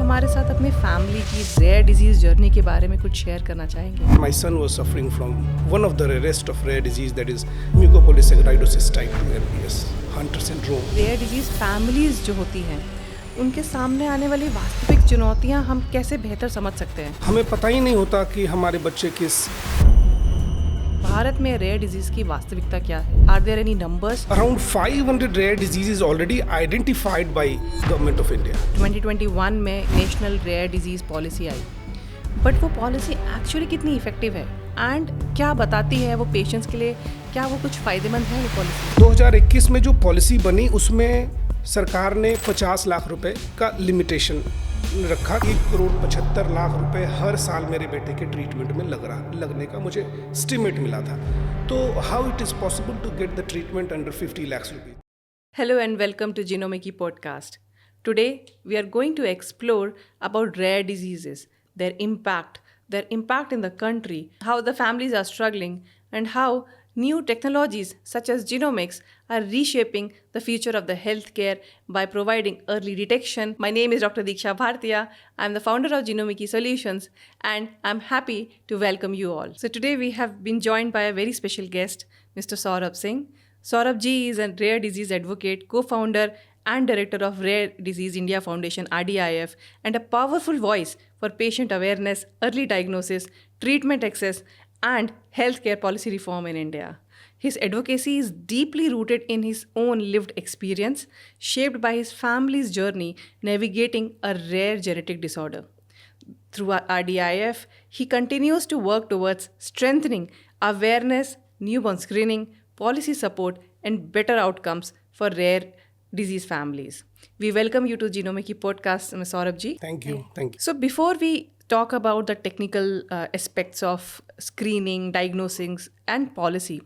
हमारे साथ अपने फैमिली की रेयर डिजीज जर्नी के बारे में कुछ शेयर करना चाहेंगे? My son was suffering from one of the rarest of rare disease, that is mucopolysaccharidosis type 2 MPS, Hunter syndrome. Rare disease families जो होती हैं उनके सामने आने वाली वास्तविक चुनौतियां हम कैसे बेहतर समझ सकते हैं? हमें पता ही नहीं होता कि हमारे बच्चे किस भारत में रेयर डिजीज की वास्तविकता क्या है? Are there any numbers? around 500 rare diseases already identified by government of India. 2021 में नेशनल रेयर डिजीज पॉलिसी आई, बट वो पॉलिसी एक्चुअली कितनी इफेक्टिव है एंड क्या बताती है वो पेशेंट्स के लिए? क्या वो कुछ फायदेमंद है वो पॉलिसी? 2021 में जो पॉलिसी बनी उसमें सरकार ने 50 लाख रुपए का लिमिटेशन रखा। 1,75,00,000 रुपए हर साल मेरे बेटे के ट्रीटमेंट में लगने का मुझे स्टीमेट मिला था। तो how it is possible to get the treatment under 50 lakhs rupees? Hello and welcome to Genomic podcast. Today we are going to explore about rare diseases, their impact in the country, how the families are struggling, and how new technologies such as genomics are reshaping the future of the healthcare by providing early detection. My name is Dr. Diksha Bhartiya. I'm the founder of Genomic Solutions, and I'm happy to welcome you all. So today we have been joined by a very special guest, Mr. Saurabh Singh. Saurabh ji is a rare disease advocate, co-founder and director of Rare Disease India Foundation (RDIF), and a powerful voice for patient awareness, early diagnosis, treatment access, and healthcare policy reform in India. His advocacy is deeply rooted in his own lived experience, shaped by his family's journey navigating a rare genetic disorder. Through RDIF, he continues to work towards strengthening awareness, newborn screening, policy support, and better outcomes for rare disease families. We welcome you to Genomic podcast, Ms. Saurabh ji. Thank you. So before we talk about the technical aspects of screening, diagnosing, and policy,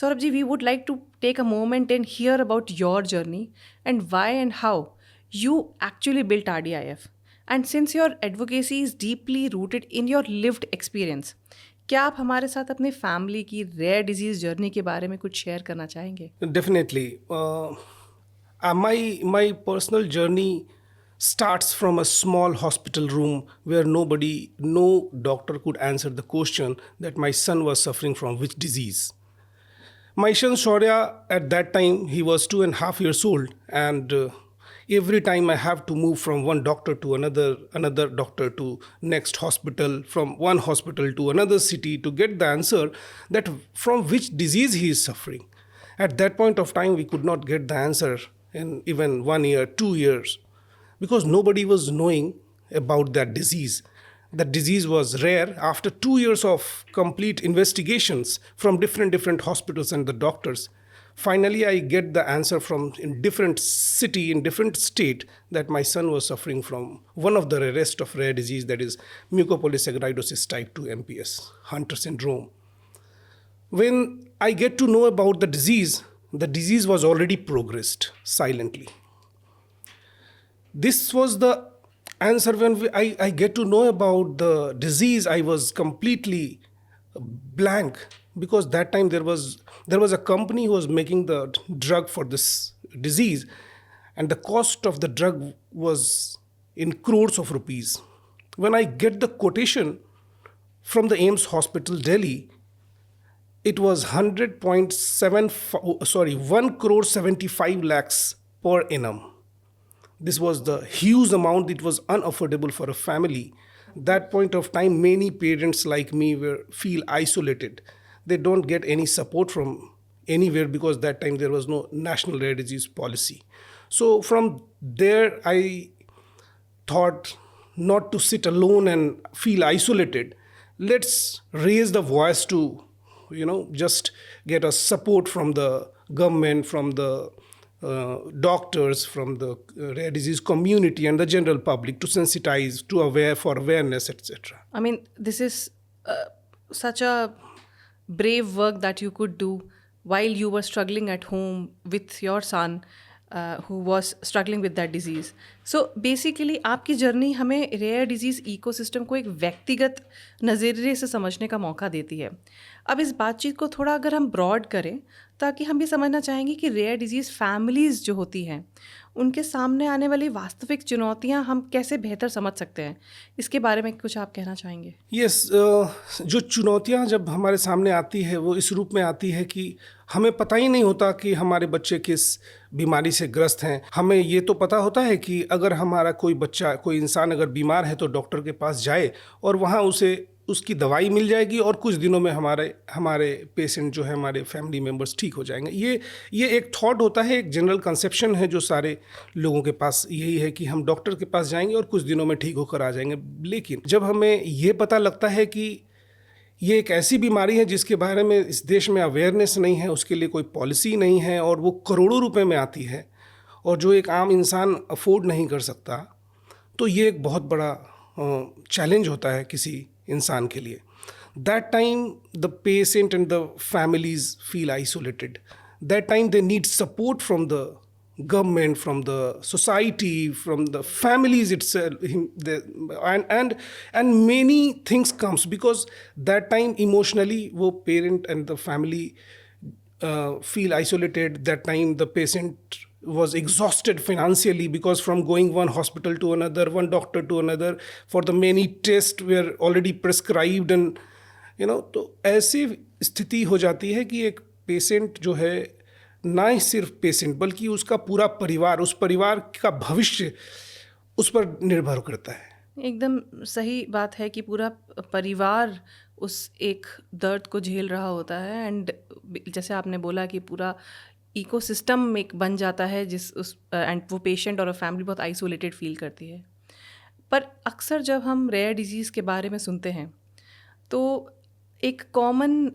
Saurabh ji, we would like to take a moment and hear about your journey and why and how you actually built RDIF. And since your advocacy is deeply rooted in your lived experience, क्या आप हमारे साथ अपने family की rare disease journey के बारे में कुछ शेयर करना चाहेंगे? Definitely. My personal journey starts from a small hospital room where no doctor could answer the question that my son was suffering from which disease. My son Shaurya, at that time, he was 2.5 years old, and every time I have to move from one doctor to another doctor to next hospital, from one hospital to another city to get the answer that from which disease he is suffering. At that point of time, we could not get the answer in even 1 year, 2 years, because nobody was knowing about that disease. That disease was rare. After 2 years of complete investigations from different hospitals and the doctors, finally I get the answer from in different city, in different state, that my son was suffering from one of the rarest of rare disease, that is mucopolysaccharidosis type 2 MPS, Hunter syndrome. When I get to know about the disease was already progressed silently. This was the answer. When I get to know about the disease, I was completely blank, because that time there was a company who was making the drug for this disease, and the cost of the drug was in crores of rupees. When I get the quotation from the AIIMS Hospital, Delhi, it was 1 crore 75 lakhs per annum. This was the huge amount. It was unaffordable for a family. That point of time, many parents like me feel isolated. They don't get any support from anywhere, because that time there was no national rare disease policy. So from there, I thought not to sit alone and feel isolated. Let's raise the voice to, just get a support from the government, from the doctors, from the rare disease community and the general public, to sensitize, to for awareness, etc. I mean, this is such a brave work that you could do while you were struggling at home with your son who was struggling with that disease. So basically आपकी journey हमें rare disease ecosystem को एक व्यक्तिगत नज़रिए से समझने का मौका देती है. अब इस बातचीत को थोड़ा अगर हम ब्रॉड करें, ताकि हम ये समझना चाहेंगे कि रेयर डिजीज़ फैमिलीज़ जो होती हैं उनके सामने आने वाली वास्तविक चुनौतियां हम कैसे बेहतर समझ सकते हैं, इसके बारे में कुछ आप कहना चाहेंगे? यस, जो चुनौतियां जब हमारे सामने आती है वो इस रूप में आती है कि हमें पता ही नहीं होता कि हमारे बच्चे किस बीमारी से ग्रस्त हैं। हमें ये तो पता होता है कि अगर हमारा कोई बच्चा, कोई इंसान अगर बीमार है तो डॉक्टर के पास जाए और वहाँ उसे उसकी दवाई मिल जाएगी और कुछ दिनों में हमारे पेशेंट जो है, हमारे फैमिली मेम्बर्स ठीक हो जाएंगे। ये एक थॉट होता है, एक जनरल कंसेप्शन है जो सारे लोगों के पास यही है कि हम डॉक्टर के पास जाएंगे और कुछ दिनों में ठीक होकर आ जाएंगे। लेकिन जब हमें ये पता लगता है कि ये एक ऐसी बीमारी है जिसके बारे में इस देश में अवेयरनेस नहीं है, उसके लिए कोई पॉलिसी नहीं है और वो करोड़ों रुपए में आती है और जो एक आम इंसान अफोर्ड नहीं कर सकता, तो ये एक बहुत बड़ा चैलेंज होता है किसी इंसान के लिए। That time the patient and the families feel isolated. That time they need support from the government, from the society, from the families itself, and many things comes, because that time emotionally wo parent and the family feel isolated. That time the patient was exhausted financially, because from going one hospital to another, one doctor to another, for the many tests were already prescribed, and तो ऐसी स्थिति हो जाती है कि एक patient जो है, ना ही सिर्फ पेशेंट बल्कि उसका पूरा परिवार, उस परिवार का भविष्य उस पर निर्भर करता है। एकदम सही बात है कि पूरा परिवार उस एक दर्द को झेल रहा होता है, एंड जैसे आपने बोला कि पूरा इकोसिस्टम एक बन जाता है एंड वो पेशेंट और फैमिली बहुत आइसोलेटेड फील करती है। पर अक्सर जब हम रेयर डिजीज़ के बारे में सुनते हैं तो एक कॉमन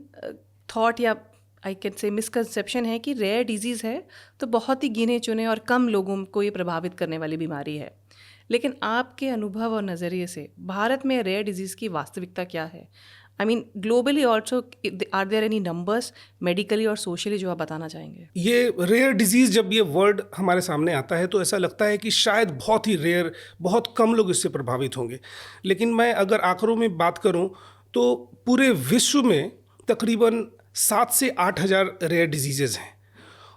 थॉट या आई कैन से मिसकंसेप्शन है कि रेयर डिजीज़ है तो बहुत ही गिने चुने और कम लोगों को ये प्रभावित करने वाली बीमारी है। लेकिन आपके अनुभव और नज़रिए से भारत में रेयर डिजीज़ की वास्तविकता क्या है? I mean globally also, are there any numbers medically और सोशली जो आप बताना चाहेंगे? ये रेयर डिजीज़, जब ये वर्ड हमारे सामने आता है तो ऐसा लगता है कि शायद बहुत ही रेयर, बहुत कम लोग इससे प्रभावित होंगे। लेकिन मैं अगर आंकड़ों में बात करूं तो पूरे विश्व में तकरीबन 7 से 8 हज़ार रेयर डिजीजेज हैं,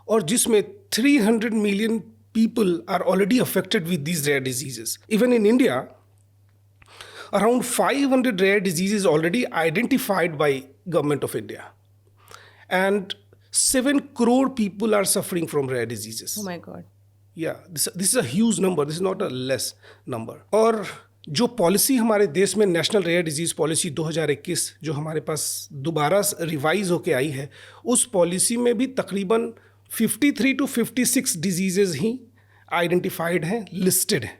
और जिसमें 300 million people are already affected with these rare diseases. Even in India, around 500 rare diseases already identified by Government of India, and 7 crore people are suffering from rare diseases. Oh my God. Yeah, this is a huge number. This is not a less number. और जो policy हमारे देश में national rare disease policy 2021 जो हमारे पास दोबारा revise होके आई है, उस पॉलिसी में भी तकरीबन 53 to 56 डिजीज़ेज ही आइडेंटिफाइड हैं, लिस्टेड हैं।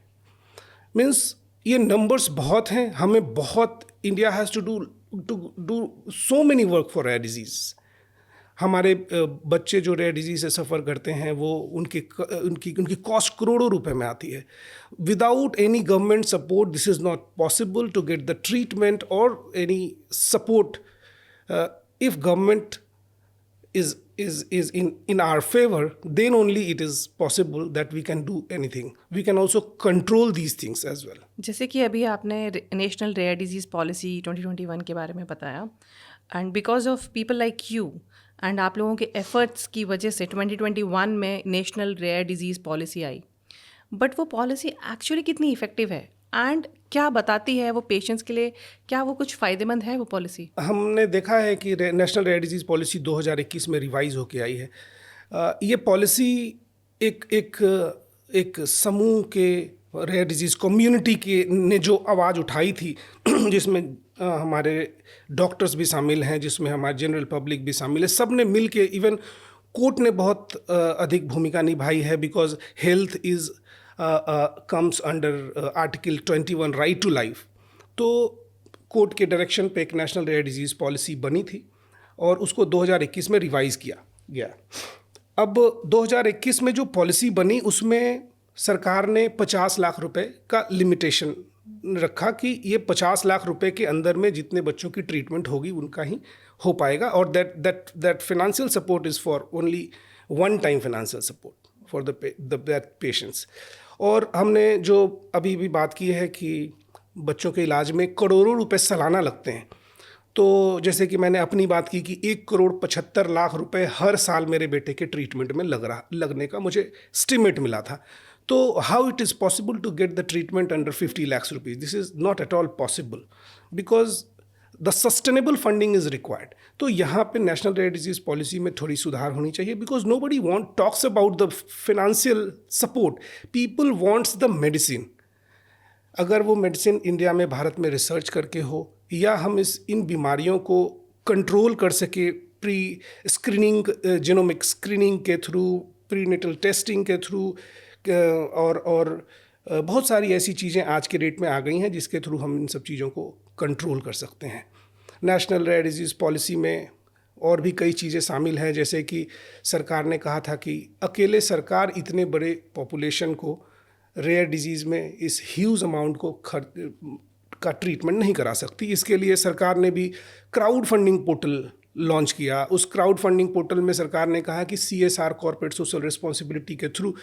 मीन्स ये नंबर्स बहुत हैं। हमें बहुत, India has to do so many work for rare disease. हमारे बच्चे जो रेयर डिजीज से सफ़र करते हैं वो उनकी कॉस्ट करोड़ों रुपए में आती है। Without any government support this is not possible to get the treatment और any support. If government is in our favor, then only it is possible that we can do anything. We can also control these things as well. जैसे कि अभी आपने national rare disease policy 2021 के बारे में बताया, and because of people like you and आप लोगों के एफर्ट्स की वजह से 2021 में नेशनल रेयर डिजीज़ पॉलिसी आई। बट वो पॉलिसी एक्चुअली कितनी इफ़ेक्टिव है एंड क्या बताती है वो पेशेंट्स के लिए? क्या वो कुछ फ़ायदेमंद है वो पॉलिसी? हमने देखा है कि नेशनल रेयर डिजीज़ पॉलिसी 2021 में रिवाइज होके आई है। ये पॉलिसी एक समूह के रेयर डिजीज़ कम्युनिटी के ने जो आवाज़ उठाई थी जिसमें हमारे डॉक्टर्स भी शामिल हैं, जिसमें हमारे जनरल पब्लिक भी शामिल है, सब ने मिल के, इवन कोर्ट ने बहुत अधिक भूमिका निभाई है, because health is comes under Article 21 right to life. तो कोर्ट के डायरेक्शन पे एक नेशनल रेयर डिजीज़ पॉलिसी बनी थी और उसको 2021 में रिवाइज़ किया गया। अब 2021 में जो पॉलिसी बनी उसमें सरकार ने 50 लाख रुपए का लिमिटेशन रखा कि ये 50 लाख रुपए के अंदर में जितने बच्चों की ट्रीटमेंट होगी उनका ही हो पाएगा, और that financial support is for only one time financial support for the patients. और हमने जो अभी भी बात की है कि बच्चों के इलाज में करोड़ों रुपए सालाना लगते हैं, तो जैसे कि मैंने अपनी बात की कि 1,75,00,000 रुपए हर साल मेरे बेटे के ट्रीटमेंट में लगने का मुझे एस्टीमेट मिला था। तो how it is possible to get the treatment under 50 lakhs rupees? This is not at all possible because the sustainable funding is required. तो यहाँ पे नेशनल रेयर डिजीज पॉलिसी में थोड़ी सुधार होनी चाहिए because nobody want talks about the financial support, people wants the medicine. अगर वो मेडिसिन इंडिया में भारत में रिसर्च करके हो या हम इन बीमारियों को कंट्रोल कर सके प्री स्क्रीनिंग, जीनोमिक स्क्रीनिंग के थ्रू, प्रीनेटल टेस्टिंग के थ्रू, और बहुत सारी ऐसी चीज़ें आज के डेट में आ गई हैं जिसके थ्रू हम इन सब चीज़ों को कंट्रोल कर सकते हैं. नेशनल रेयर डिजीज़ पॉलिसी में और भी कई चीज़ें शामिल हैं, जैसे कि सरकार ने कहा था कि अकेले सरकार इतने बड़े पॉपुलेशन को रेयर डिजीज़ में इस ह्यूज अमाउंट को का ट्रीटमेंट नहीं करा सकती. इसके लिए सरकार ने भी क्राउड फंडिंग पोर्टल लॉन्च किया. उस क्राउड फंडिंग पोर्टल में सरकार ने कहा कि CSR कॉर्पोरेट सोशल रिस्पॉन्सिबिलिटी के थ्रू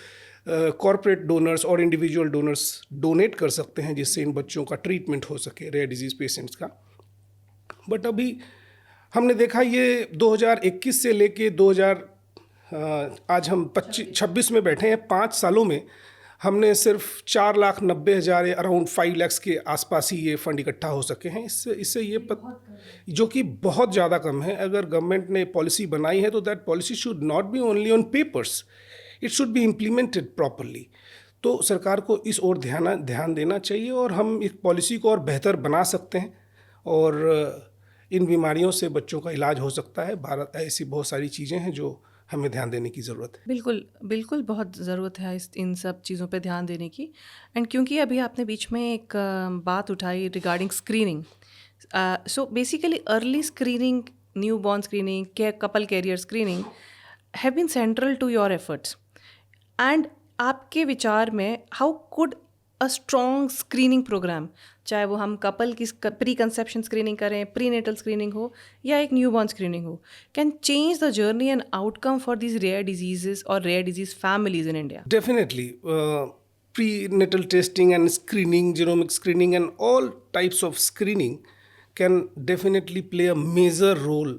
कॉर्पोरेट डोनर्स और इंडिविजुअल डोनर्स डोनेट कर सकते हैं जिससे इन बच्चों का ट्रीटमेंट हो सके, रेयर डिजीज़ पेशेंट्स का. बट अभी हमने देखा ये 2021 से लेके 2000 आज हम 26 में बैठे हैं, 5 सालों में हमने सिर्फ 4,90,000 या अराउंड 5 लाख के आसपास ही ये फंड इकट्ठा हो सके हैं. इससे ये जो कि बहुत ज़्यादा कम है. अगर गवर्नमेंट ने पॉलिसी बनाई है तो that policy should not be only on papers, it should be implemented properly. तो सरकार को इस ओर ध्यान देना चाहिए और हम इस पॉलिसी को और बेहतर बना सकते हैं और इन बीमारियों से बच्चों का इलाज हो सकता है. भारत ऐसी बहुत सारी चीज़ें हैं जो हमें ध्यान देने की ज़रूरत है. बिल्कुल बिल्कुल, बहुत ज़रूरत है इन सब चीज़ों पे ध्यान देने की. एंड क्योंकि अभी आपने बीच में एक बात उठाई regarding screening, so basically early screening, newborn screening, couple carrier screening have been central to your efforts. And आपके विचार में how could a strong screening program, चाहे वो हम कपल की प्री कंसेप्शन स्क्रीनिंग करें, प्री नेटल स्क्रीनिंग हो या एक न्यू बॉर्न स्क्रीनिंग हो, can change the journey and outcome for these rare diseases और rare disease families in India? Definitely. Prenatal testing and screening, genomic screening, and all types of screening can definitely play a major role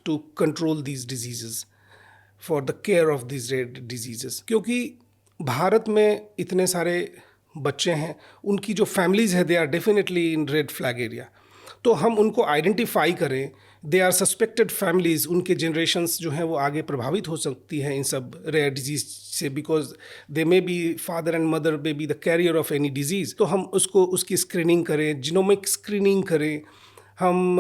to control these diseases, for the care of these rare diseases. क्योंकि भारत में इतने सारे बच्चे हैं, उनकी जो families है they are definitely in red flag area. तो हम उनको आइडेंटिफाई करें, दे आर सस्पेक्टेड फैमिलीज़, उनके जनरेशन्स जो हैं वो आगे प्रभावित हो सकती हैं इन सब रेयर डिजीज़ से, because they may be father and mother may be the carrier of any disease. तो हम उसकी स्क्रीनिंग करें, जीनोमिक स्क्रीनिंग करें, हम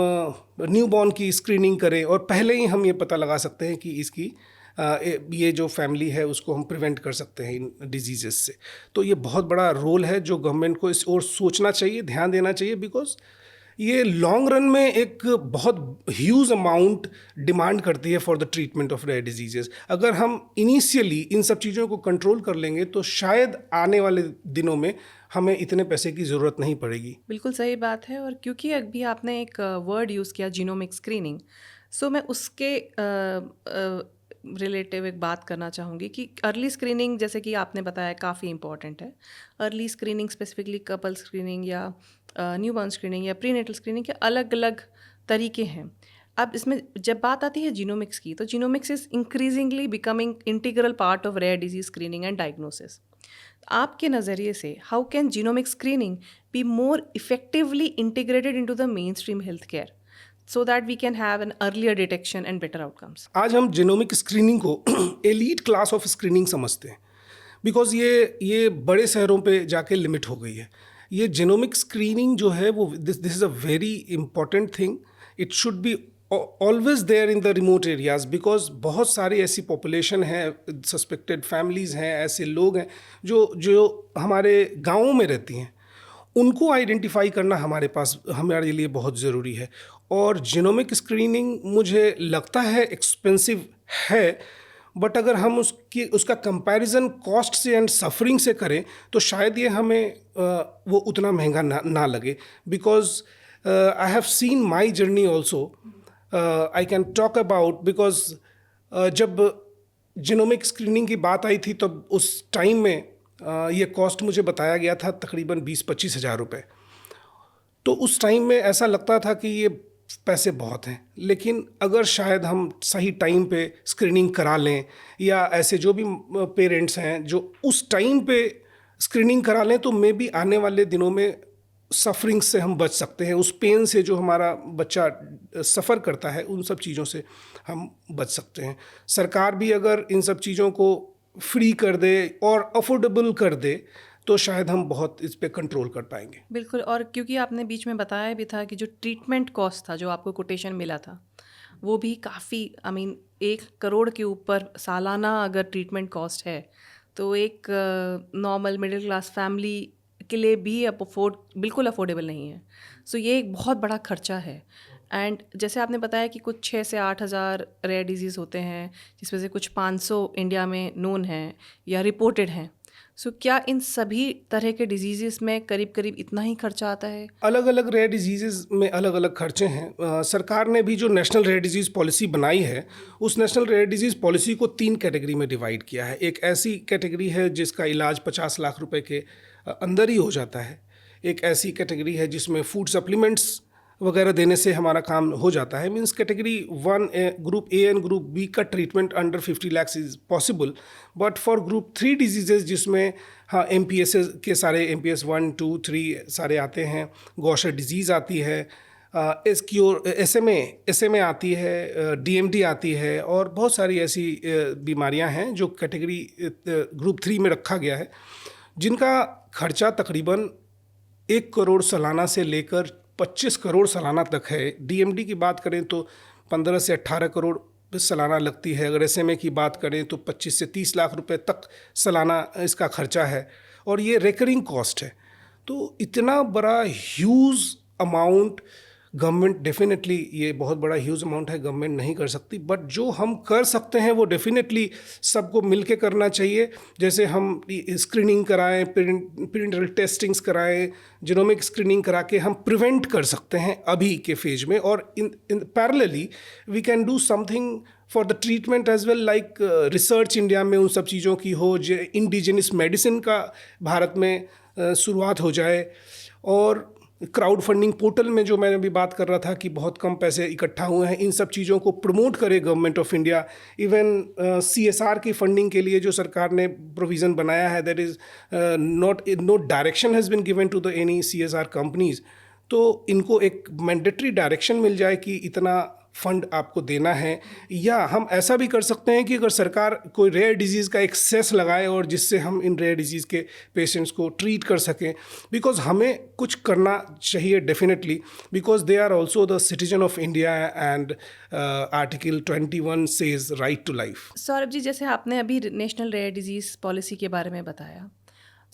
न्यू बॉर्न की स्क्रीनिंग करें और पहले ही हम ये पता लगा सकते हैं कि इसकी ये जो फैमिली है उसको हम प्रिवेंट कर सकते हैं इन डिजीज़ से. तो ये बहुत बड़ा रोल है जो गवर्नमेंट को इस ओर सोचना चाहिए, ध्यान देना चाहिए, बिकॉज ये लॉन्ग रन में एक बहुत ह्यूज अमाउंट डिमांड करती है for the treatment of rare diseases. अगर हम इनिशियली इन सब चीज़ों को कंट्रोल कर लेंगे तो शायद आने वाले दिनों में हमें इतने पैसे की ज़रूरत नहीं पड़ेगी. बिल्कुल सही बात है. और क्योंकि अभी आपने एक वर्ड यूज़ किया जीनोमिक स्क्रीनिंग, सो मैं उसके रिलेटिव एक बात करना चाहूँगी कि अर्ली स्क्रीनिंग जैसे कि आपने बताया काफ़ी इंपॉर्टेंट है. Early screening specifically couple screening या न्यू बॉर्न स्क्रीनिंग या प्री नेटल स्क्रीनिंग के अलग अलग तरीके हैं. अब इसमें जब बात आती है जीनोमिक्स की, तो genomics is increasingly becoming integral part of rare disease screening and diagnosis. आपके नज़रिए से how can genomic screening be more effectively integrated into the mainstream health care so that we can have an earlier detection and better outcomes? आज हम genomic screening को elite class of screening समझते हैं because ये बड़े शहरों पे जाके लिमिट हो गई है. ये जीनोमिक स्क्रीनिंग जो है वो this is a very important thing. It should be always there in the remote areas because बहुत सारी ऐसी पॉपुलेशन है, सस्पेक्टेड फैमिलीज़ हैं, ऐसे लोग हैं जो हमारे गाँवों में रहती हैं. उनको आइडेंटिफाई करना हमारे लिए बहुत ज़रूरी है. और जीनोमिक स्क्रीनिंग मुझे लगता है एक्सपेंसिव है, बट अगर हम उसका कंपैरिजन कॉस्ट से एंड सफरिंग से करें तो शायद ये हमें वो उतना महंगा ना लगे. Because I have seen my journey also, I can talk about, because जब जीनोमिक स्क्रीनिंग की बात आई थी तब उस टाइम में ये कॉस्ट मुझे बताया गया था तकरीबन 20-25 हज़ार रुपये. तो उस टाइम में ऐसा लगता था कि ये पैसे बहुत हैं, लेकिन अगर शायद हम सही टाइम पे स्क्रीनिंग करा लें, या ऐसे जो भी पेरेंट्स हैं जो उस टाइम पे स्क्रीनिंग करा लें, तो मे बी आने वाले दिनों में सफरिंग से हम बच सकते हैं। उस पेन से जो हमारा बच्चा सफ़र करता है, उन सब चीज़ों से हम बच सकते हैं। सरकार भी अगर इन सब चीज़ों को फ्री कर दे और अफोर्डेबल कर दे, तो शायद हम बहुत इस पे कंट्रोल कर पाएंगे। बिल्कुल। और क्योंकि आपने बीच में बताया भी था कि जो ट्रीटमेंट कॉस्ट था, जो आपको कोटेशन मिला था, वो भी काफ़ी, आई मीन 1 करोड़ के ऊपर सालाना अगर ट्रीटमेंट कॉस्ट है, तो एक नॉर्मल मिडिल क्लास फैमिली के लिए भी बिल्कुल अफोर्डेबल नहीं है। सो ये एक बहुत बड़ा खर्चा है। एंड जैसे आपने बताया कि कुछ 6 से 8 हज़ार रेयर डिजीज़ होते हैं, जिसमें से कुछ 500 इंडिया में नोन हैं या रिपोर्टेड हैं। सो क्या इन सभी तरह के डिजीज़ में करीब करीब इतना ही खर्चा आता है? अलग अलग रेयर डिजीज़ में अलग अलग खर्चे हैं। सरकार ने भी जो नेशनल रेयर डिजीज़ पॉलिसी बनाई है, उस नेशनल रेयर डिजीज़ पॉलिसी को 3 कैटेगरी में डिवाइड किया है। एक ऐसी कैटेगरी है जिसका इलाज 50 लाख रुपए के अंदर ही हो जाता है। एक ऐसी कैटेगरी है जिसमें फूड सप्लीमेंट्स वगैरह देने से हमारा काम हो जाता है। Means category 1 group A and group B का treatment under 50 lakhs is possible, but for group 3 diseases जिसमें हाँ MPS के सारे MPS 1, 2, 3 सारे आते हैं, गॉशर डिजीज़ आती है, SMA आती है, DMD आती है, और बहुत सारी ऐसी बीमारियां हैं जो कैटेगरी ग्रुप 3 में रखा गया है, जिनका खर्चा तकरीबन 1 करोड़ सालाना से लेकर 25 करोड़ सालाना तक है। DMD की बात करें तो 15 से 18 करोड़ सालाना लगती है। अगर SMA की बात करें तो 25 से 30 लाख रुपए तक सालाना इसका खर्चा है, और ये रिकरिंग कॉस्ट है। तो इतना बड़ा ह्यूज अमाउंट गवर्नमेंट, डेफिनेटली ये बहुत बड़ा ह्यूज अमाउंट है, गवर्नमेंट नहीं कर सकती, बट जो हम कर सकते हैं वो डेफिनेटली सबको मिलके करना चाहिए। जैसे हम स्क्रीनिंग कराएं, पेरेंटल टेस्टिंग्स कराएं, जीनोमिक स्क्रीनिंग करा के हम प्रिवेंट कर सकते हैं अभी के फेज में, और in parallelly we can do something for the treatment as well, like research India में उन सब चीज़ों की हो, जो इंडिजिनस मेडिसिन का भारत में शुरुआत हो जाए, और क्राउड फंडिंग पोर्टल में जो मैंने अभी बात कर रहा था कि बहुत कम पैसे इकट्ठा हुए हैं, इन सब चीज़ों को प्रमोट करे government of India. Even CSR की फंडिंग के लिए जो सरकार ने प्रोविज़न बनाया है, that is no direction has been given to the any CSR companies. तो इनको एक मैंडेटरी डायरेक्शन मिल जाए कि इतना फंड आपको देना है। या हम ऐसा भी कर सकते हैं कि अगर सरकार कोई रेयर डिजीज़ का एक सेस लगाए, और जिससे हम इन रेयर डिजीज़ के पेशेंट्स को ट्रीट कर सकें, बिकॉज हमें कुछ करना चाहिए definitely, because they are also the citizen of India, and article 21 says right to life. Saurabh ji, जैसे आपने अभी नेशनल रेयर डिजीज़ पॉलिसी के बारे में बताया,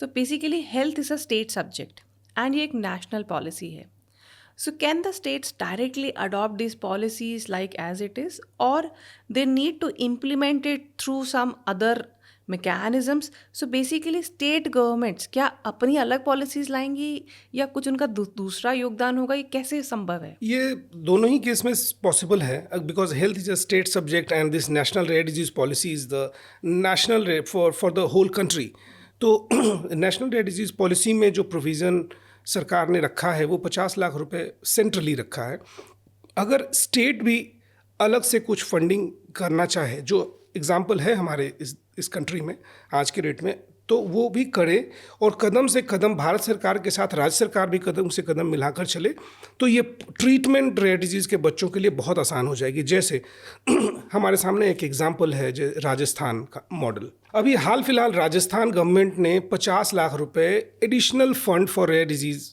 तो basically health is a state subject and ये एक नेशनल पॉलिसी है। So can the states directly adopt these policies like as it is, or they need to implement it through some other mechanisms? So basically state governments क्या अपनी अलग policies लाएंगी, या कुछ उनका दूसरा योगदान होगा? ये कैसे संभव है? ये दोनों ही केस में पॉसिबल है, because health is a state subject and this national rare disease policy is the national for the whole country. तो नेशनल रेयर डिजीज पॉलिसी में जो प्रोविज़न सरकार ने रखा है वो 50 लाख रुपए सेंट्रली रखा है। अगर स्टेट भी अलग से कुछ फंडिंग करना चाहे, जो एग्जांपल है हमारे इस कंट्री में आज के डेट में, तो वो भी करे, और कदम से कदम भारत सरकार के साथ राज्य सरकार भी कदम से कदम मिलाकर चले, तो ये ट्रीटमेंट रेयर डिजीज़ के बच्चों के लिए बहुत आसान हो जाएगी। जैसे हमारे सामने एक एग्जांपल है राजस्थान का मॉडल। अभी हाल फिलहाल राजस्थान गवर्नमेंट ने 50 लाख रुपए additional fund for rare disease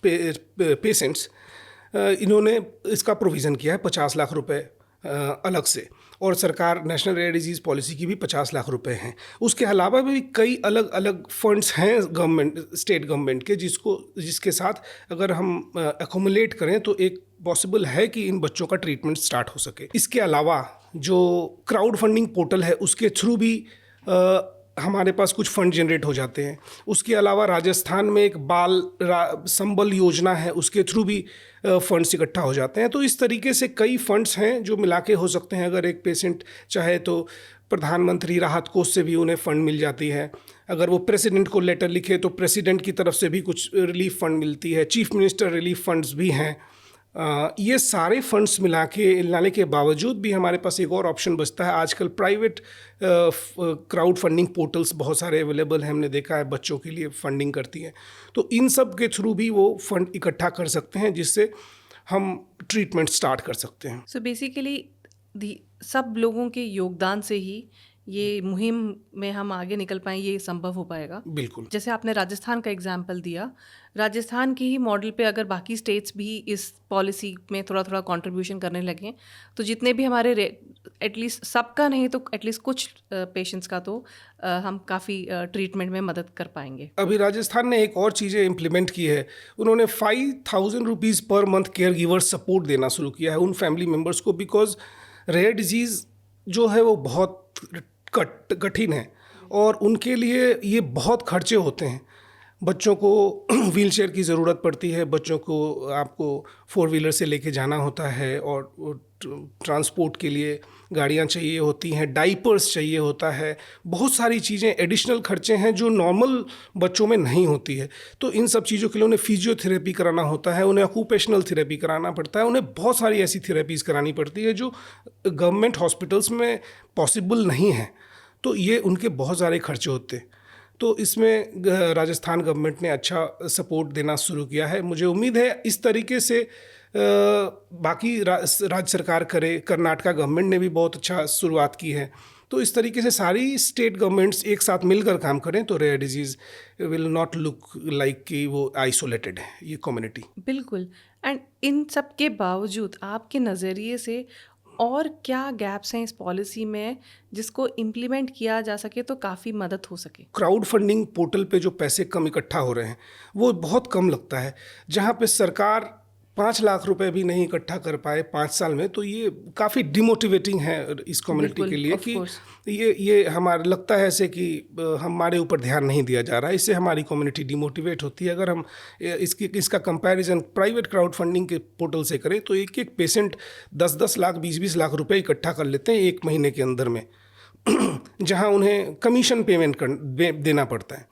patients, इन्होंने इसका प्रोविज़न किया है 50 लाख रुपए अलग से, और सरकार नेशनल रेयर डिजीज़ पॉलिसी की भी 50 लाख रुपए हैं। उसके अलावा भी कई अलग अलग फंड्स हैं स्टेट गवर्नमेंट के, जिसके साथ अगर हम एक्युमुलेट करें तो एक पॉसिबल है कि इन बच्चों का ट्रीटमेंट स्टार्ट हो सके। इसके अलावा जो क्राउड फंडिंग पोर्टल है, उसके थ्रू भी हमारे पास कुछ फंड जनरेट हो जाते हैं। उसके अलावा राजस्थान में एक बाल संबल योजना है, उसके थ्रू भी फंड्स इकट्ठा हो जाते हैं। तो इस तरीके से कई फंड्स हैं जो मिला के हो सकते हैं। अगर एक पेशेंट चाहे तो प्रधानमंत्री राहत कोष से भी उन्हें फ़ंड मिल जाती है। अगर वो प्रेसिडेंट को लेटर लिखे तो प्रेसिडेंट की तरफ से भी कुछ रिलीफ फ़ंड मिलती है। चीफ मिनिस्टर रिलीफ फंड्स भी हैं। ये सारे फंड्स लाने के बावजूद भी हमारे पास एक और ऑप्शन बचता है। आजकल प्राइवेट क्राउड फंडिंग पोर्टल्स बहुत सारे अवेलेबल हैं, हमने देखा है बच्चों के लिए फंडिंग करती हैं। तो इन सब के थ्रू भी वो फंड इकट्ठा कर सकते हैं, जिससे हम ट्रीटमेंट स्टार्ट कर सकते हैं। सो बेसिकली सब लोगों के योगदान से ही ये मुहिम में हम आगे निकल पाएँ, ये संभव हो पाएगा। बिल्कुल। जैसे आपने राजस्थान का एग्जाम्पल दिया, राजस्थान के ही मॉडल पे अगर बाकी स्टेट्स भी इस पॉलिसी में थोड़ा थोड़ा कंट्रीब्यूशन करने लगें, तो जितने भी हमारे एटलीस्ट सबका नहीं तो एटलीस्ट कुछ पेशेंट्स का तो हम काफ़ी ट्रीटमेंट में मदद कर पाएंगे। अभी राजस्थान ने एक और चीज़ें इम्प्लीमेंट की है। उन्होंने 5,000 rupees per month care giver support देना शुरू किया है उन फैमिली मेम्बर्स को, बिकॉज रेयर डिजीज़ जो है वो बहुत कठिन है और उनके लिए ये बहुत खर्चे होते हैं। बच्चों को व्हीलचेयर की ज़रूरत पड़ती है, बच्चों को आपको 4 व्हीलर से लेके जाना होता है और ट्रांसपोर्ट के लिए गाड़ियाँ चाहिए होती हैं, डाइपर्स चाहिए होता है, बहुत सारी चीज़ें एडिशनल खर्चे हैं जो नॉर्मल बच्चों में नहीं होती है। तो इन सब चीज़ों के लिए उन्हें फिजियोथेरेपी कराना होता है, उन्हें ऑक्यूपेशनल थेरेपी कराना पड़ता है, उन्हें बहुत सारी ऐसी थेरेपीज़ करानी पड़ती है जो गवर्नमेंट हॉस्पिटल्स में पॉसिबल नहीं है। तो ये उनके बहुत सारे खर्चे होते हैं। तो इसमें राजस्थान गवर्नमेंट ने अच्छा सपोर्ट देना शुरू किया है। मुझे उम्मीद है इस तरीके से बाकी राज्य सरकार करे। कर्नाटका गवर्नमेंट ने भी बहुत अच्छा शुरुआत की है। तो इस तरीके से सारी स्टेट गवर्नमेंट्स एक साथ मिलकर काम करें तो rare disease will not look like कि वो आइसोलेटेड है ये कम्युनिटी। बिल्कुल। एंड इन सब के बावजूद आपके नज़रिए से और क्या गैप्स हैं इस पॉलिसी में जिसको इम्प्लीमेंट किया जा सके तो काफ़ी मदद हो सके? क्राउड फंडिंग पोर्टल पे जो पैसे कम इकट्ठा हो रहे हैं वो बहुत कम लगता है। जहाँ पे सरकार 5 लाख रुपए भी नहीं इकट्ठा कर पाए 5 साल में, तो ये काफ़ी डिमोटिवेटिंग है इस कम्युनिटी के लिए कि ये हमारा लगता है ऐसे कि हमारे ऊपर ध्यान नहीं दिया जा रहा है। इससे हमारी कम्युनिटी डिमोटिवेट होती है। अगर हम इसका कंपैरिजन प्राइवेट क्राउड फंडिंग के पोर्टल से करें तो एक एक पेशेंट 10-10 लाख 20-20 लाख रुपए इकट्ठा कर लेते हैं 1 महीने के अंदर में जहां उन्हें कमीशन पेमेंट देना पड़ता है।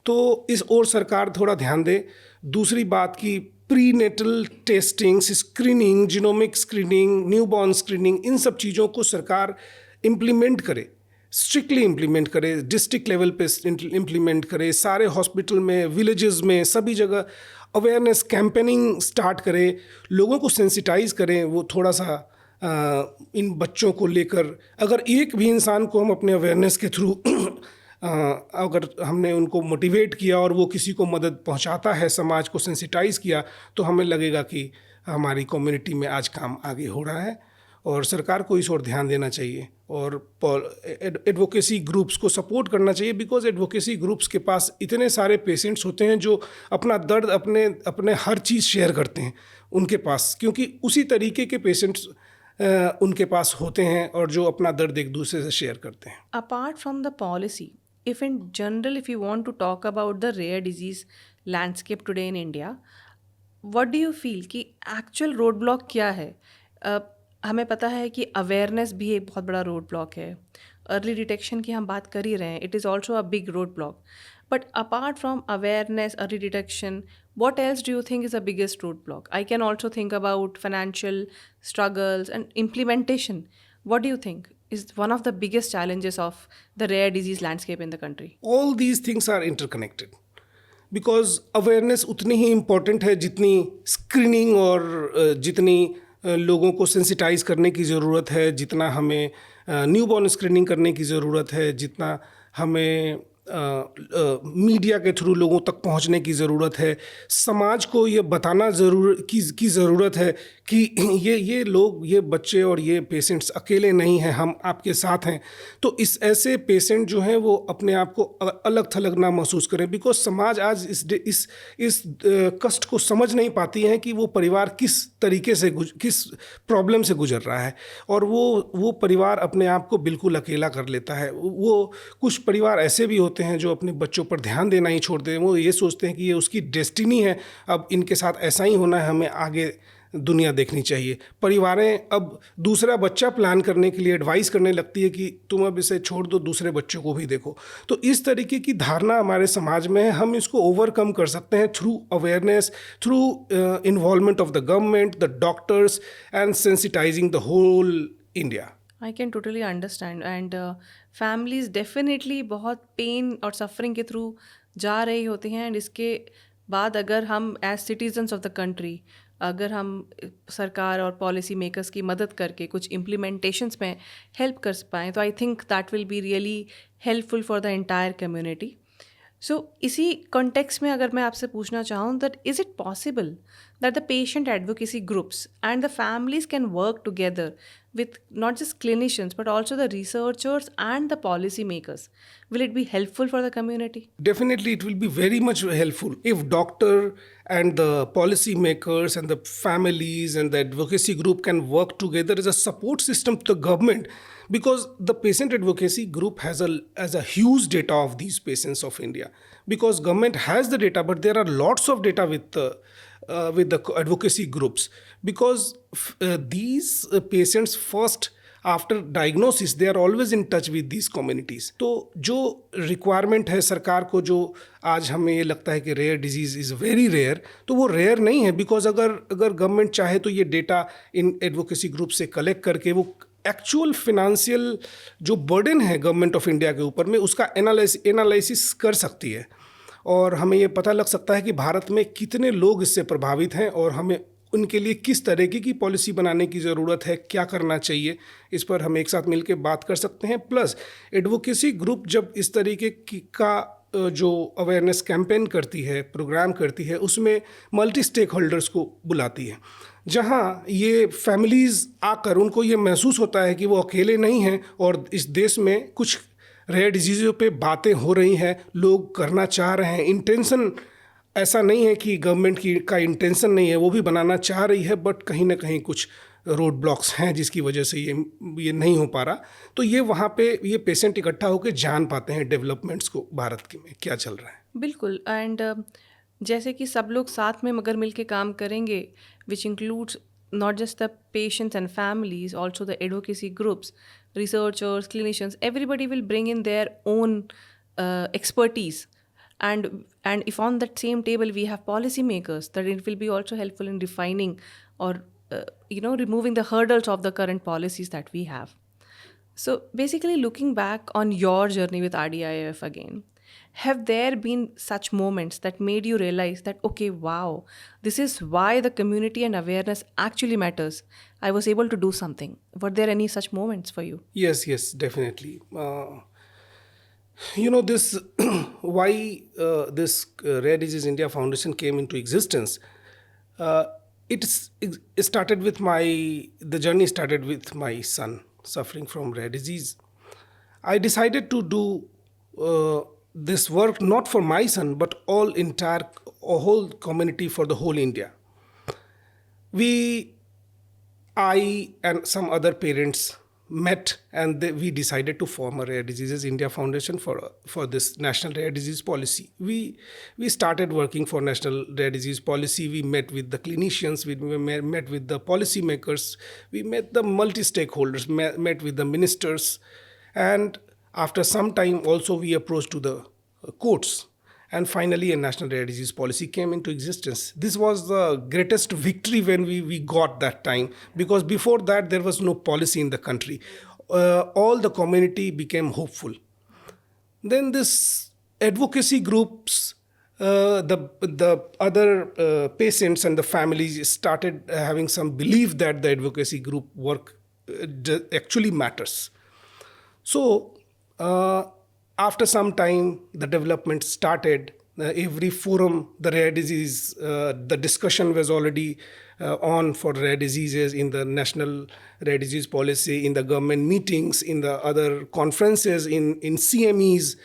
तो इस ओर सरकार थोड़ा ध्यान दे। दूसरी बात की prenatal testing, screening, genomic screening, newborn screening, इन सब चीज़ों को सरकार इम्प्लीमेंट करे, स्ट्रिक्टली इम्प्लीमेंट करे, डिस्ट्रिक्ट लेवल पे इम्प्लीमेंट करे, सारे हॉस्पिटल में, विलेजेस में, सभी जगह अवेयरनेस कैंपेनिंग स्टार्ट करे, लोगों को सेंसिटाइज करें। वो थोड़ा सा इन बच्चों को लेकर अगर एक भी इंसान को हम अपने अवेयरनेस के थ्रू अगर हमने उनको मोटिवेट किया और वो किसी को मदद पहुंचाता है, समाज को सेंसिटाइज किया, तो हमें लगेगा कि हमारी कम्युनिटी में आज काम आगे हो रहा है। और सरकार को इस ओर ध्यान देना चाहिए और एडवोकेसी ग्रुप्स को सपोर्ट करना चाहिए, बिकॉज एडवोकेसी ग्रुप्स के पास इतने सारे पेशेंट्स होते हैं जो अपना दर्द अपने हर चीज़ शेयर करते हैं उनके पास, क्योंकि उसी तरीके के पेशेंट्स उनके पास होते हैं और जो अपना दर्द एक दूसरे से शेयर करते हैं। Apart from the policy, if in general if you want to talk about the rare disease landscape today in India, what do you feel कि actual road block क्या है? हमें पता है कि अवेयरनेस भी एक बहुत बड़ा रोड ब्लॉक है। अर्ली डिटेक्शन की हम बात कर ही रहे हैं, it is also a big road block. But apart from awareness, early detection, what else do you think is the biggest roadblock? I can also think about financial struggles and implementation. What do you think is one of the biggest challenges of the rare disease landscape in the country? All these things are interconnected because awareness उतनी ही important है जितनी screening और जितनी लोगों को sensitize करने की ज़रूरत है, जितना हमें न्यूबॉर्न स्क्रीनिंग करने की ज़रूरत है, जितना हमें मीडिया के थ्रू लोगों तक पहुंचने की ज़रूरत है। समाज को ये बताना की ज़रूरत है कि ये लोग, ये बच्चे और ये पेशेंट्स अकेले नहीं हैं, हम आपके साथ हैं। तो इस ऐसे पेशेंट जो हैं वो अपने आप को अलग थलग ना महसूस करें, बिकॉज समाज आज इस कष्ट को समझ नहीं पाती है कि वो परिवार किस तरीके से किस प्रॉब्लम से गुजर रहा है, और वो परिवार अपने आप को बिल्कुल अकेला कर लेता है। वो कुछ परिवार ऐसे भी होते हैं जो अपने बच्चों पर ध्यान देना ही छोड़ देते हैं। वो ये सोचते हैं कि ये उसकी डेस्टिनी है, अब इनके साथ ऐसा ही होना है, हमें आगे दुनिया देखनी चाहिए। परिवारें अब दूसरा बच्चा प्लान करने के लिए एडवाइस करने लगती है कि तुम अब इसे छोड़ दो, दूसरे बच्चों को भी देखो। तो इस तरीके की धारणा हमारे समाज में है। हम इसको ओवरकम कर सकते हैं through awareness, through involvement of the government, the doctors and sensitising the whole India. I can totally understand and families definitely बहुत पेन और सफरिंग के थ्रू जा रही होती हैं एंड इसके बाद अगर हम as citizens of the country अगर हम सरकार और पॉलिसी मेकर्स की मदद करके कुछ इम्प्लीमेंटेशंस में हेल्प कर पाएँ तो I think that will be really helpful for the entire community. So इसी कॉन्टेक्स्ट में अगर मैं आपसे पूछना चाहूँ that is it possible that the patient advocacy groups and the families can work together with not just clinicians but also the researchers and the policy makers? Will it be helpful for the community? Definitely, it will be very much helpful if doctor and the policy makers and the families and the advocacy group can work together as a support system to the government, because the patient advocacy group has a huge data of these patients of India, because government has the data but there are lots of data with the advocacy groups, because these patients first after diagnosis they are always in touch with these communities. तो जो requirement है सरकार को, जो आज हमें ये लगता है कि rare disease is very rare, तो वो रेयर नहीं है, बिकॉज अगर गवर्नमेंट चाहे तो ये डेटा इन एडवोकेसी ग्रुप से कलेक्ट करके वो एक्चुअल फिनेंशियल जो बर्डन है गवर्नमेंट ऑफ इंडिया के ऊपर में उसका एनालिसिस कर सकती है, और हमें ये पता लग सकता है कि भारत में कितने लोग इससे प्रभावित हैं और हमें उनके लिए किस तरीके की पॉलिसी बनाने की ज़रूरत है, क्या करना चाहिए, इस पर हम एक साथ मिलकर बात कर सकते हैं। प्लस एडवोकेसी ग्रुप जब इस तरीके का जो अवेयरनेस कैंपेन करती है, प्रोग्राम करती है, उसमें मल्टी स्टेक होल्डर्स को बुलाती है, जहाँ ये फैमिलीज़ आकर उनको ये महसूस होता है कि वो अकेले नहीं हैं और इस देश में कुछ रेयर डिजीज़ों पे बातें हो रही हैं, लोग करना चाह रहे हैं। इंटेंशन ऐसा नहीं है कि गवर्नमेंट का इंटेंशन नहीं है, वो भी बनाना चाह रही है, बट कहीं ना कहीं कुछ रोड ब्लॉक्स हैं जिसकी वजह से ये नहीं हो पा रहा। तो ये वहाँ पे ये पेशेंट इकट्ठा होकर जान पाते हैं डेवलपमेंट्स को, भारत के में क्या चल रहा है। बिल्कुल एंड जैसे कि सब लोग साथ में मगर मिल के काम करेंगे which includes not just the patients and families, also the advocacy groups, researchers, clinicians, everybody will bring in their own expertise. And if on that same table we have policy makers, that it will be also helpful in defining or removing the hurdles of the current policies that we have. So basically looking back on your journey with RDIF again, have there been such moments that made you realize that, okay, wow, this is why the community and awareness actually matters? I was able to do something. Were there any such moments for you? Yes, definitely. This why this Rare Disease India Foundation came into existence. It started with the journey started with my son suffering from rare disease. I decided to do this work not for my son, but whole community, for the whole India. I and some other parents met and we decided to form a Rare Diseases India Foundation for this National Rare Disease Policy. We started working for National Rare Disease Policy. We met with the clinicians, we met with the policy makers, we met the multi-stakeholders, met with the ministers, and after some time also we approached to the courts, and finally a National Rare Disease Policy came into existence. This was the greatest victory when we got that time, because before that there was no policy in the country. All the community became hopeful. Then this advocacy groups, the other patients and the families started having some belief that the advocacy group work actually matters. So after some time, the development started. Every forum, the rare disease, the discussion was already on for rare diseases in the National Rare Disease Policy, in the government meetings, in the other conferences, in CMEs.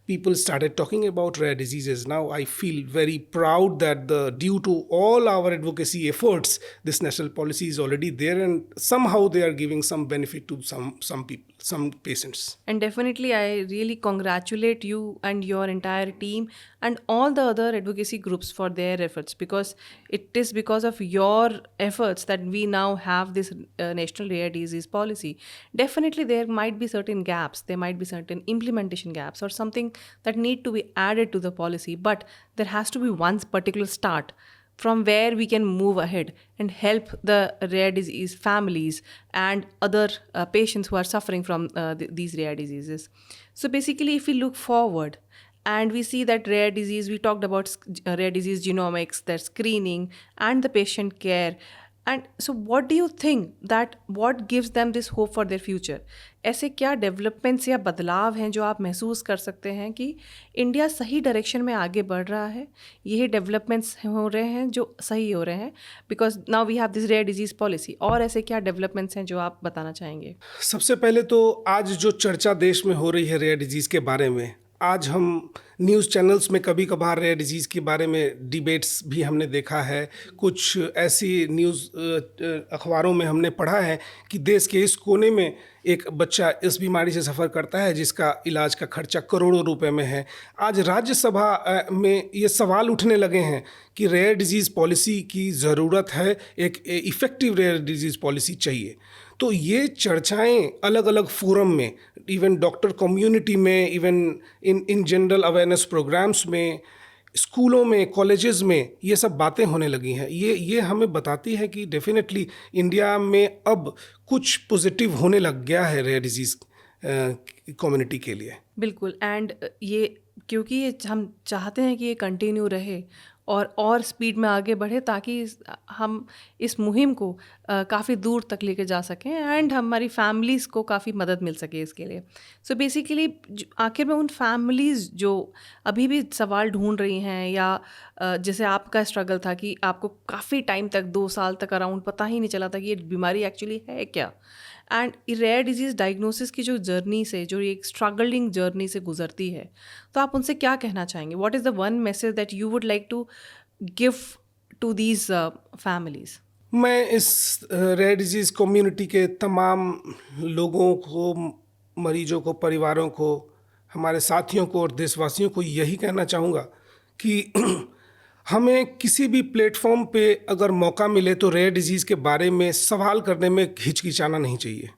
people started talking about rare diseases. Now I feel very proud that due to all our advocacy efforts, this national policy is already there, and somehow they are giving some benefit to some people, some patients. And definitely, I really congratulate you and your entire team and all the other advocacy groups for their efforts, because it is because of your efforts that we now have this national rare disease policy. Definitely, there might be certain gaps, there might be certain implementation gaps or something that need to be added to the policy, but there has to be one particular start from where we can move ahead and help the rare disease families and other patients who are suffering from these rare diseases. So basically, if we look forward and we see that rare disease, we talked about rare disease genomics, their screening, and the patient care. And so what do you think that what gives them this hope for their future? ऐसे क्या developments या बदलाव हैं जो आप महसूस कर सकते हैं कि इंडिया सही डायरेक्शन में आगे बढ़ रहा है, यही डेवलपमेंट्स हो रहे हैं जो सही हो रहे हैं, because now we have this rare disease policy, और ऐसे क्या डेवलपमेंट्स हैं जो आप बताना चाहेंगे? सबसे पहले तो आज जो चर्चा देश में हो रही है रेयर डिजीज़ के बारे में, आज हम न्यूज़ चैनल्स में कभी कभार रेयर डिजीज़ के बारे में डिबेट्स भी हमने देखा है। कुछ ऐसी न्यूज़ अखबारों में हमने पढ़ा है कि देश के इस कोने में एक बच्चा इस बीमारी से सफ़र करता है जिसका इलाज का खर्चा करोड़ों रुपए में है। आज राज्यसभा में ये सवाल उठने लगे हैं कि रेयर डिजीज़ पॉलिसी की ज़रूरत है, एक इफ़ेक्टिव रेयर डिजीज़ पॉलिसी चाहिए। तो ये चर्चाएं अलग अलग फोरम में, इवन डॉक्टर कम्युनिटी में, even in general awareness programmes में, स्कूलों में, कॉलेजेस में, ये सब बातें होने लगी हैं। ये हमें बताती है कि डेफिनेटली इंडिया में अब कुछ पॉजिटिव होने लग गया है रेयर डिजीज़ कम्युनिटी के लिए। बिल्कुल, एंड ये क्योंकि ये हम चाहते हैं कि ये कंटिन्यू रहे और स्पीड में आगे बढ़े, ताकि हम इस मुहिम को काफ़ी दूर तक लेके जा सकें एंड हमारी फैमिलीज़ को काफ़ी मदद मिल सके इसके लिए। सो बेसिकली आखिर में उन फैमिलीज़ जो अभी भी सवाल ढूंढ रही हैं, या जैसे आपका स्ट्रगल था कि आपको काफ़ी टाइम तक 2 साल तक अराउंड पता ही नहीं चला था कि ये बीमारी एक्चुअली है क्या, एंड रेयर डिजीज़ डायग्नोसिस की जो जर्नी से, जो एक स्ट्रगलिंग जर्नी से गुजरती है, तो आप उनसे क्या कहना चाहेंगे? What is the one message that you would like to give to these families? मैं इस रेयर डिजीज़ कम्युनिटी के तमाम लोगों को, मरीजों को, परिवारों को, हमारे साथियों को और देशवासियों को यही कहना चाहूँगा कि हमें किसी भी प्लेटफॉर्म पे अगर मौका मिले तो रेयर डिजीज़ के बारे में सवाल करने में हिचकिचाना नहीं चाहिए।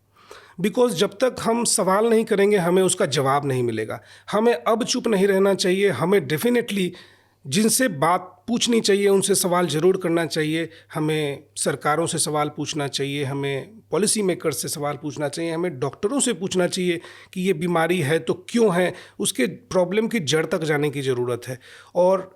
बिकॉज़ जब तक हम सवाल नहीं करेंगे हमें उसका जवाब नहीं मिलेगा। हमें अब चुप नहीं रहना चाहिए, हमें डेफिनेटली जिनसे बात पूछनी चाहिए उनसे सवाल ज़रूर करना चाहिए। हमें सरकारों से सवाल पूछना चाहिए, हमें पॉलिसी मेकर्स से सवाल पूछना चाहिए, हमें डॉक्टरों से पूछना चाहिए कि ये बीमारी है तो क्यों है, उसके प्रॉब्लम की जड़ तक जाने की ज़रूरत है। और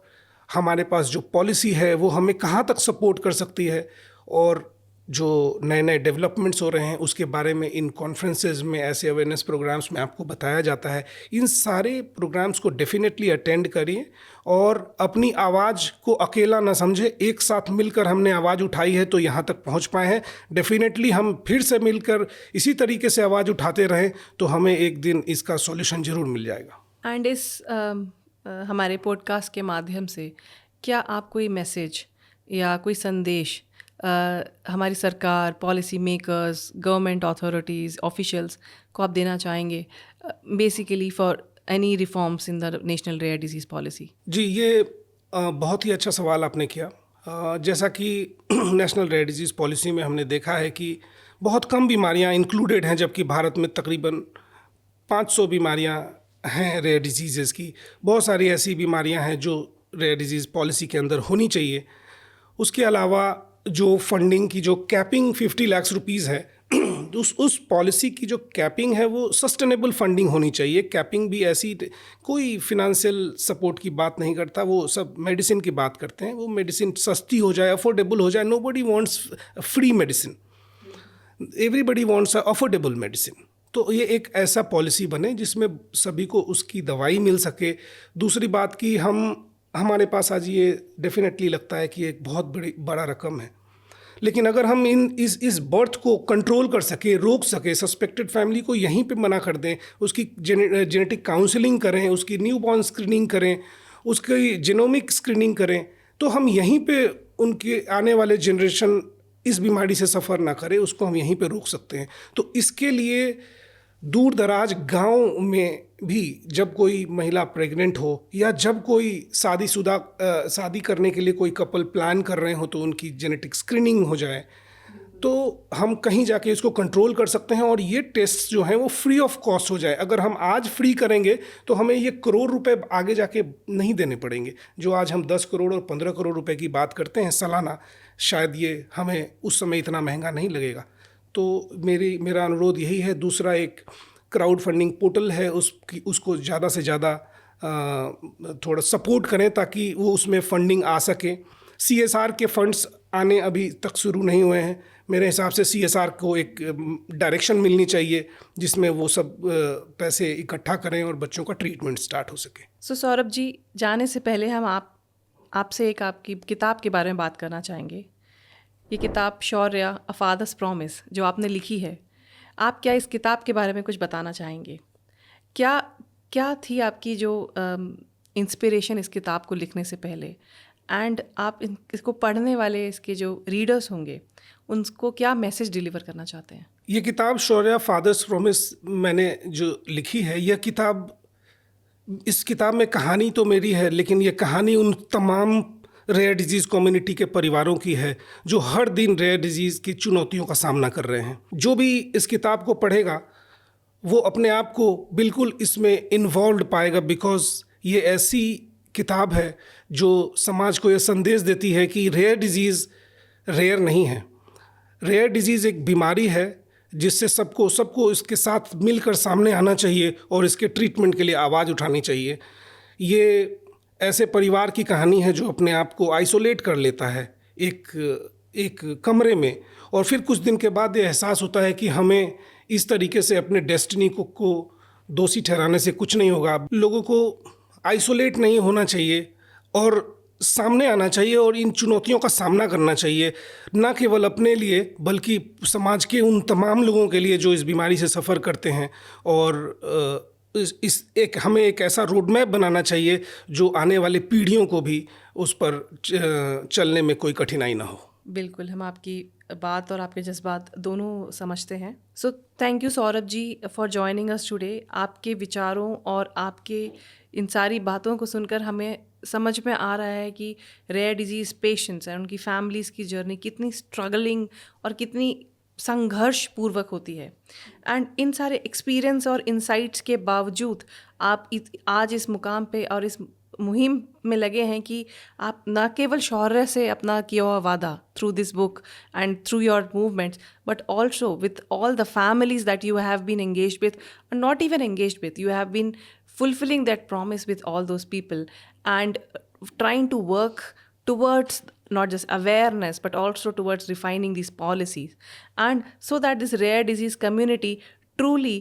हमारे पास जो पॉलिसी है वो हमें कहाँ तक सपोर्ट कर सकती है, और जो नए नए डेवलपमेंट्स हो रहे हैं उसके बारे में इन कॉन्फ्रेंसेस में, ऐसे अवेयरनेस प्रोग्राम्स में आपको बताया जाता है। इन सारे प्रोग्राम्स को डेफिनेटली अटेंड करिए और अपनी आवाज़ को अकेला ना समझे। एक साथ मिलकर हमने आवाज़ उठाई है तो यहाँ तक पहुँच पाए हैं। डेफिनेटली हम फिर से मिलकर इसी तरीके से आवाज़ उठाते रहें तो हमें एक दिन इसका सॉल्यूशन ज़रूर मिल जाएगा। एंड इस हमारे पॉडकास्ट के माध्यम से क्या आप कोई मैसेज या कोई संदेश हमारी सरकार, policy makers, government authorities, officials को आप देना चाहेंगे basically for any reforms in the national rare disease policy? जी, ये बहुत ही अच्छा सवाल आपने किया। जैसा कि नेशनल रेयर डिजीज़ पॉलिसी में हमने देखा है कि बहुत कम बीमारियां इंक्लूडेड हैं, जबकि भारत में तकरीबन 500 बीमारियां हैं रेयर डिजीज़ की। बहुत सारी ऐसी बीमारियां हैं जो रेयर डिजीज़ पॉलिसी के अंदर होनी चाहिए। उसके अलावा जो फंडिंग की जो कैपिंग 50 लाख रुपीज़ है, उस पॉलिसी की जो कैपिंग है वो सस्टेनेबल फंडिंग होनी चाहिए। कैपिंग भी ऐसी कोई फिनेंशियल सपोर्ट की बात नहीं करता, वो सब मेडिसिन की बात करते हैं। वो मेडिसिन सस्ती हो जाए, अफोर्डेबल हो जाए। Nobody wants free medicine, everybody wants affordable medicine. तो ये एक ऐसा पॉलिसी बने जिसमें सभी को उसकी दवाई मिल सके। दूसरी बात कि हमारे पास आज ये डेफिनेटली लगता है कि एक बहुत बड़ा रकम है, लेकिन अगर हम इस बर्थ को कंट्रोल कर सके, रोक सके, सस्पेक्टेड फैमिली को यहीं पे मना कर दें, उसकी जेनेटिक काउंसलिंग करें, उसकी न्यूबॉर्न स्क्रीनिंग करें, उसकी जीनोमिक स्क्रीनिंग करें, तो हम यहीं पे उनके आने वाले जनरेशन इस बीमारी से सफ़र ना करे, उसको हम यहीं पे रोक सकते हैं। तो इसके लिए दूर दराज गांव में भी जब कोई महिला प्रेग्नेंट हो या जब कोई शादी करने के लिए कोई कपल प्लान कर रहे हो तो उनकी जेनेटिक स्क्रीनिंग हो जाए, तो हम कहीं जाके इसको कंट्रोल कर सकते हैं और ये टेस्ट जो हैं वो फ्री ऑफ कॉस्ट हो जाए। अगर हम आज फ्री करेंगे तो हमें ये करोड़ रुपए आगे जाके नहीं देने पड़ेंगे। जो आज हम 10 करोड़ और 15 करोड़ रुपए की बात करते हैं सालाना, शायद ये हमें उस समय इतना महंगा नहीं लगेगा। तो मेरा अनुरोध यही है। दूसरा, एक क्राउड फंडिंग पोर्टल है, उसको ज़्यादा से ज़्यादा थोड़ा सपोर्ट करें ताकि वो उसमें फंडिंग आ सके। CSR के फंड्स आने अभी तक शुरू नहीं हुए हैं। मेरे हिसाब से CSR को एक डायरेक्शन मिलनी चाहिए जिसमें वो सब पैसे इकट्ठा करें और बच्चों का ट्रीटमेंट स्टार्ट हो सके। सो सौरभ जी, जाने से पहले हम आपसे एक आपकी किताब के बारे में बात करना चाहेंगे। ये किताब शौर्य अ फादर्स प्रॉमिस जो आपने लिखी है, आप क्या इस किताब के बारे में कुछ बताना चाहेंगे? क्या थी आपकी जो इंस्पिरेशन इस किताब को लिखने से पहले, एंड आप इसको पढ़ने वाले इसके जो रीडर्स होंगे उनको क्या मैसेज डिलीवर करना चाहते हैं? ये किताब शौर्य फादर्स प्रॉमिस मैंने जो लिखी है, इस किताब में कहानी तो मेरी है, लेकिन ये कहानी उन तमाम रेयर डिजीज़ कम्युनिटी के परिवारों की है जो हर दिन रेयर डिजीज़ की चुनौतियों का सामना कर रहे हैं। जो भी इस किताब को पढ़ेगा वो अपने आप को बिल्कुल इसमें इन्वॉल्व पाएगा, बिकॉज ये ऐसी किताब है जो समाज को ये संदेश देती है कि रेयर डिजीज़ रेयर नहीं है। रेयर डिजीज़ एक बीमारी है जिससे सबको इसके साथ मिलकर सामने आना चाहिए और इसके ट्रीटमेंट के लिए आवाज़ उठानी चाहिए। ये ऐसे परिवार की कहानी है जो अपने आप को आइसोलेट कर लेता है एक कमरे में, और फिर कुछ दिन के बाद ये एहसास होता है कि हमें इस तरीके से अपने डेस्टिनी को दोषी ठहराने से कुछ नहीं होगा। लोगों को आइसोलेट नहीं होना चाहिए और सामने आना चाहिए और इन चुनौतियों का सामना करना चाहिए, न केवल अपने लिए बल्कि समाज के उन तमाम लोगों के लिए जो इस बीमारी से सफ़र करते हैं। और हमें एक ऐसा रोड मैप बनाना चाहिए जो आने वाले पीढ़ियों को भी उस पर चलने में कोई कठिनाई ना हो। बिल्कुल, हम आपकी बात और आपके जज्बात दोनों समझते हैं। So thank you Saurabh ji for joining us today. आपके विचारों और आपके इन सारी बातों को सुनकर हमें समझ में आ रहा है कि रेयर डिजीज़ पेशेंट्स और उनकी फैमिलीज़ की जर्नी कितनी स्ट्रगलिंग और कितनी संघर्ष पूर्वक होती है। एंड इन सारे एक्सपीरियंस और इनसाइट्स के बावजूद आप आज इस मुकाम पे और इस मुहिम में लगे हैं कि आप न केवल शौर्य से अपना किया हुआ वादा through this book and through your movements, but also with all the families that you have been engaged with, not even engaged with, you have been fulfilling that promise with all those people and trying to work towards not just awareness but also towards refining these policies, and so that this rare disease community truly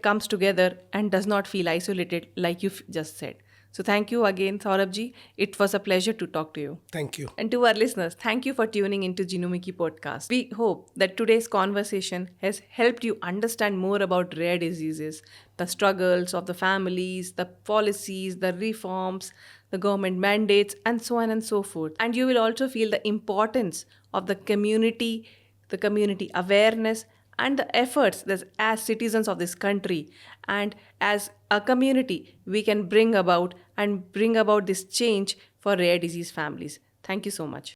comes together and does not feel isolated like you just said. So thank you again, Saurabh ji. It was a pleasure to talk to you. Thank you. And to our listeners, thank you for tuning into Genomics podcast. We hope that today's conversation has helped you understand more about rare diseases, the struggles of the families, the policies, the reforms, the government mandates, and so on and so forth. And you will also feel the importance of the community awareness, and the efforts that as citizens of this country and as a community we can bring about this change for rare disease families. Thank you so much.